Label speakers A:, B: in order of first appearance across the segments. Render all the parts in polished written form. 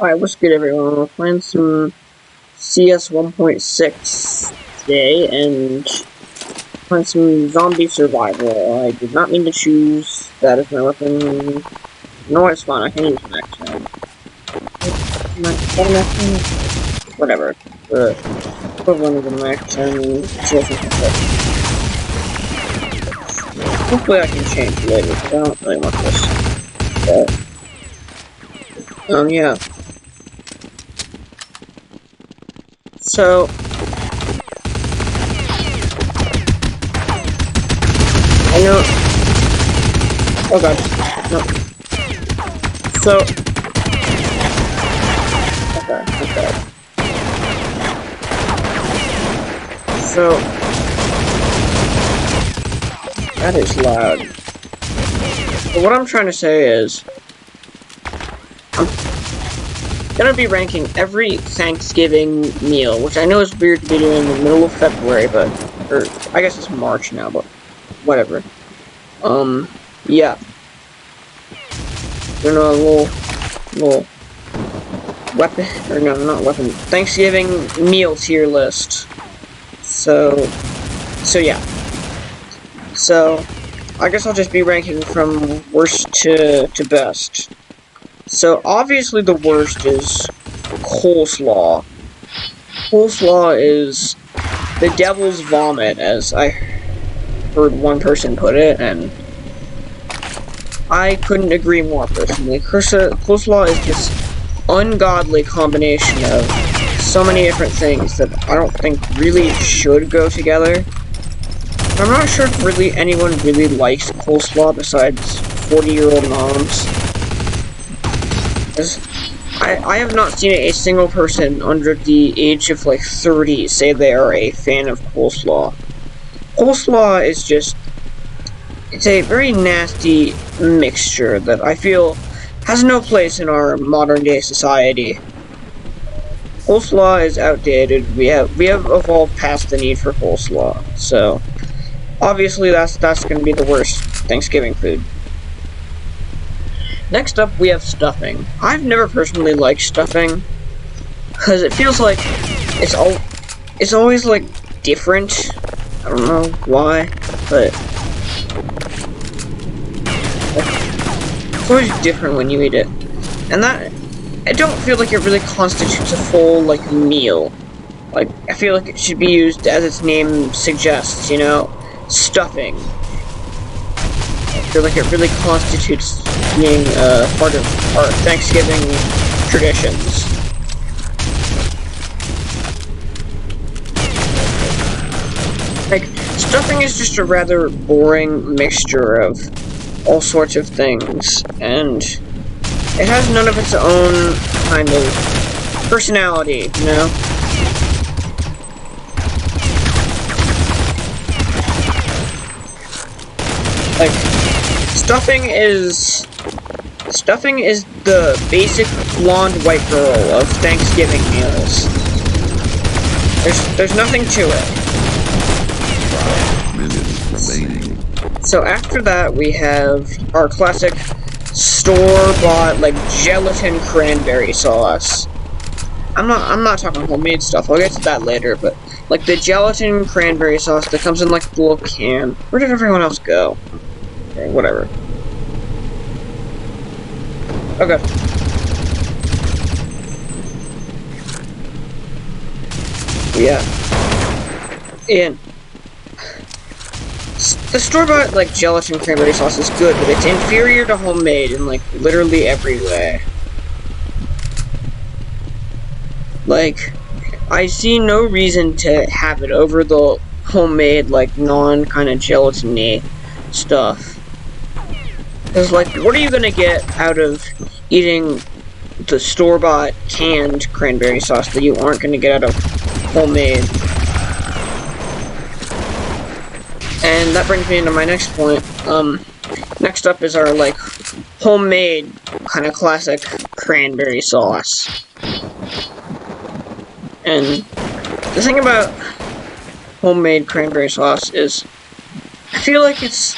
A: Alright, what's good everyone? We're playing some CS 1.6 today, and playing some zombie survival. I did not mean to choose that as my weapon. No, it's fine, I can use an action. Whatever. The equivalent of an action. Hopefully I can change later, because I don't really want this. But, yeah. So, I know. Oh god, no. So, okay. So, that is loud. But what I'm trying to say is, I'm gonna be ranking every Thanksgiving meal, which I know is weird to be doing in the middle of February, or I guess it's March now, but whatever. Yeah. You know, a little weapon, or no, not weapon, Thanksgiving meal tier list. So yeah. So, I guess I'll just be ranking from worst to best. So, obviously the worst is coleslaw. Coleslaw is the devil's vomit, as I heard one person put it, and I couldn't agree more personally. Coleslaw is this ungodly combination of so many different things that I don't think really should go together. I'm not sure if really anyone really likes coleslaw besides 40-year-old moms. I have not seen a single person under the age of like 30 say they are a fan of coleslaw. Coleslaw is just, it's a very nasty mixture that I feel has no place in our modern day society. Coleslaw is outdated. We have evolved past the need for coleslaw. So obviously that's going to be the worst Thanksgiving food. Next up, we have stuffing. I've never personally liked stuffing because it feels like it's always like different. I don't know why, but it's always different when you eat it, and that I don't feel like it really constitutes a full like meal. Like I feel like it should be used as its name suggests, you know, stuffing. I feel like it really constitutes being part of our Thanksgiving traditions. Like, stuffing is just a rather boring mixture of all sorts of things, and it has none of its own kind of personality, you know? Like, stuffing is the basic blonde white girl of Thanksgiving meals. There's nothing to it. So after that we have our classic store-bought like gelatin cranberry sauce. I'm not talking homemade stuff. I'll get to that later, but like the gelatin cranberry sauce that comes in like a little can. Where did everyone else go? Okay, whatever. Okay. Yeah. And the store-bought, like, gelatin cranberry sauce is good, but it's inferior to homemade in, like, literally every way. Like, I see no reason to have it over the homemade, like, non-kind-of gelatin-y stuff. Because, like, what are you gonna get out of eating the store-bought canned cranberry sauce that you aren't gonna get out of homemade? And that brings me into my next point. Next up is our, like, homemade kind of classic cranberry sauce. And the thing about homemade cranberry sauce is, I feel like it's,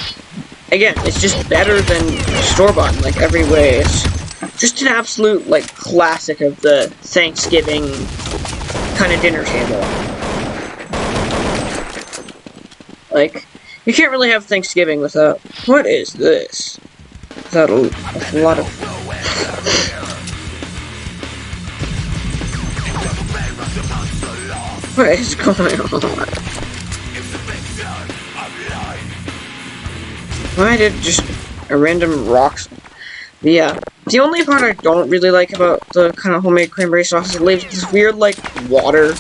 A: again, it's just better than store-bought in, like, every way. It's just an absolute, like, classic of the Thanksgiving kind of dinner table. Like, you can't really have Thanksgiving without... What is this? Without a lot of... What is going on? Why did just a random rocks? Yeah. The only part I don't really like about the kind of homemade cranberry sauce is it leaves this weird, like, water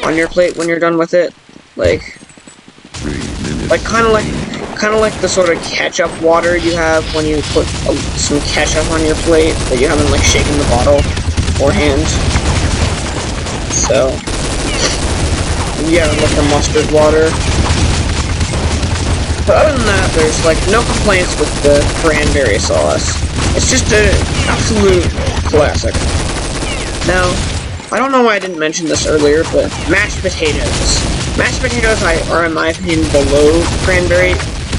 A: on your plate when you're done with it. Like kind of like the sort of ketchup water you have when you put some ketchup on your plate that you haven't, like, shaken the bottle beforehand. So, yeah, like the mustard water. But other than that, there's, like, no complaints with the cranberry sauce. It's just an absolute classic. Now, I don't know why I didn't mention this earlier, but mashed potatoes. Mashed potatoes are, in my opinion, below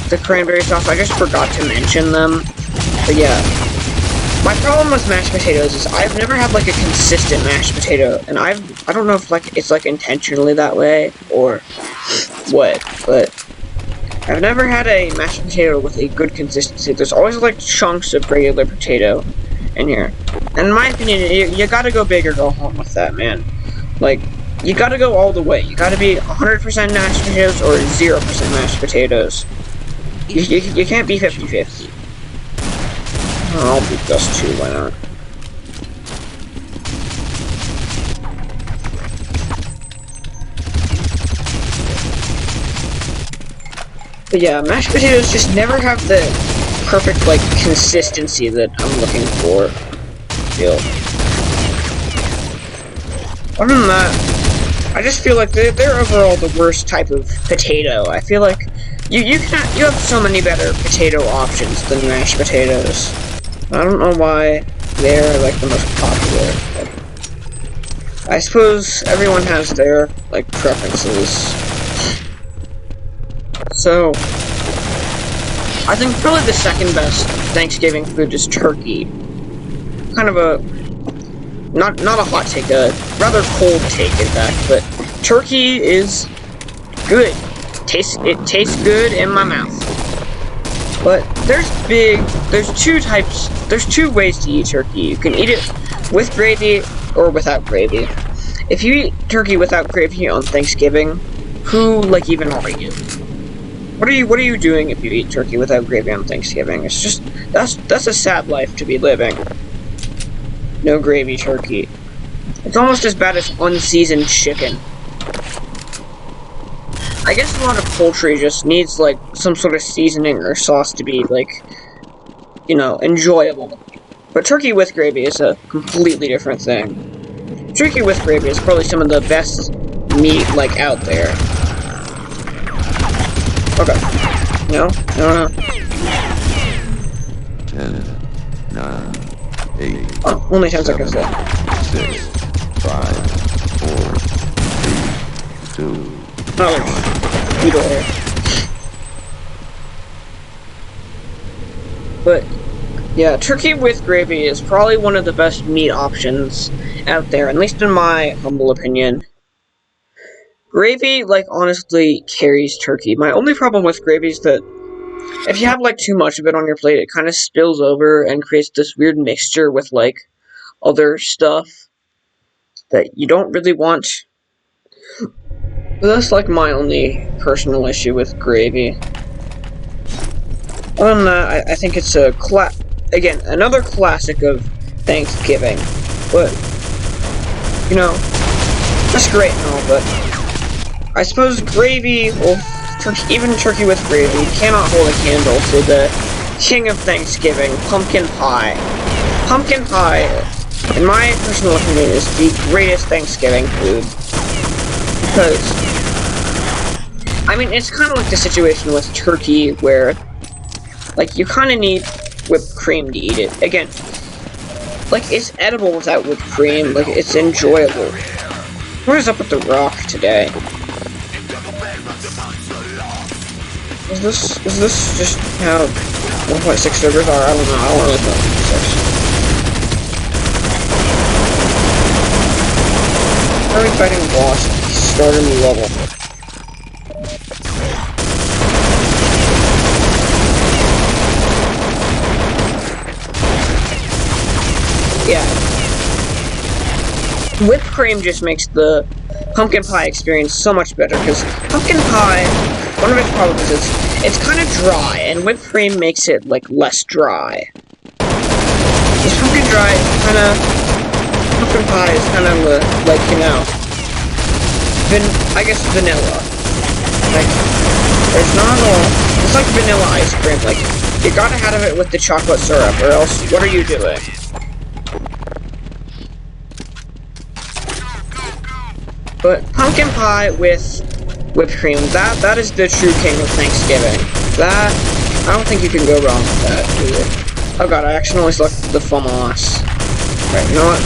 A: the cranberry sauce. I just forgot to mention them. But yeah. My problem with mashed potatoes is I've never had, like, a consistent mashed potato. And I don't know if, like, it's, like, intentionally that way or what, but... I've never had a mashed potato with a good consistency. There's always, like, chunks of regular potato in here. And in my opinion, you gotta go big or go home with that, man. Like, you gotta go all the way. You gotta be 100% mashed potatoes or 0% mashed potatoes. You can't be 50-50. I'll beat those two, why not? But yeah, mashed potatoes just never have the perfect, like, consistency that I'm looking for. Other than that, I just feel like they're overall the worst type of potato. I feel like you have so many better potato options than mashed potatoes. I don't know why they're, like, the most popular. But I suppose everyone has their, like, preferences. So, I think probably the second best Thanksgiving food is turkey. Kind of a, not a hot take, a rather cold take, in fact, but turkey is good. It tastes good in my mouth. But there's two ways to eat turkey. You can eat it with gravy or without gravy. If you eat turkey without gravy on Thanksgiving, who, like, even are you? What are you doing if you eat turkey without gravy on Thanksgiving? It's just, that's a sad life to be living. No gravy turkey. It's almost as bad as unseasoned chicken. I guess a lot of poultry just needs, like, some sort of seasoning or sauce to be, like, you know, enjoyable. But turkey with gravy is a completely different thing. Turkey with gravy is probably some of the best meat, like, out there. Okay. No? No.
B: 10, 9, 8.
A: Oh, only 10 seconds left.
B: 6, 5, 4, 3, 2.
A: Oh, you go there. But, yeah, turkey with gravy is probably one of the best meat options out there, at least in my humble opinion. Gravy, like, honestly carries turkey. My only problem with gravy is that if you have, like, too much of it on your plate, it kind of spills over and creates this weird mixture with, like, other stuff that you don't really want. But that's, like, my only personal issue with gravy. Other than that, I think it's a again, another classic of Thanksgiving. But, you know, that's great and all, but I suppose gravy, well, even turkey with gravy, cannot hold a candle to the king of Thanksgiving, pumpkin pie. Pumpkin pie, in my personal opinion, is the greatest Thanksgiving food. Because, I mean, it's kind of like the situation with turkey where, like, you kind of need whipped cream to eat it. Again, like, it's edible without whipped cream. Like, it's enjoyable. What is up with the rock today? Is this just how 1.6 servers are? I don't know. I don't really know. are we fighting a boss? Start a new level. Yeah. Whipped cream just makes the pumpkin pie experience so much better, because pumpkin pie, one of its problems is it's kind of dry, and whipped cream makes it, like, less dry. This pumpkin pie is kind of, like, you know, I guess vanilla. Like, it's not it's like vanilla ice cream, like, you gotta have it with the chocolate syrup, or else, what are you doing? But pumpkin pie with whipped cream, that is the true king of Thanksgiving. That, I don't think you can go wrong with that, either. Oh god, I accidentally selected the FAMAS. Right, you know what?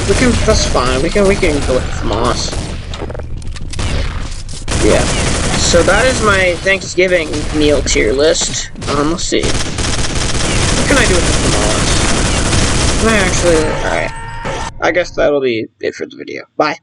A: That's fine. We can go with the FAMAS. Yeah. So that is my Thanksgiving meal tier list. Let's see. What can I do with the FAMAS? Can I actually... Alright. I guess that'll be it for the video. Bye.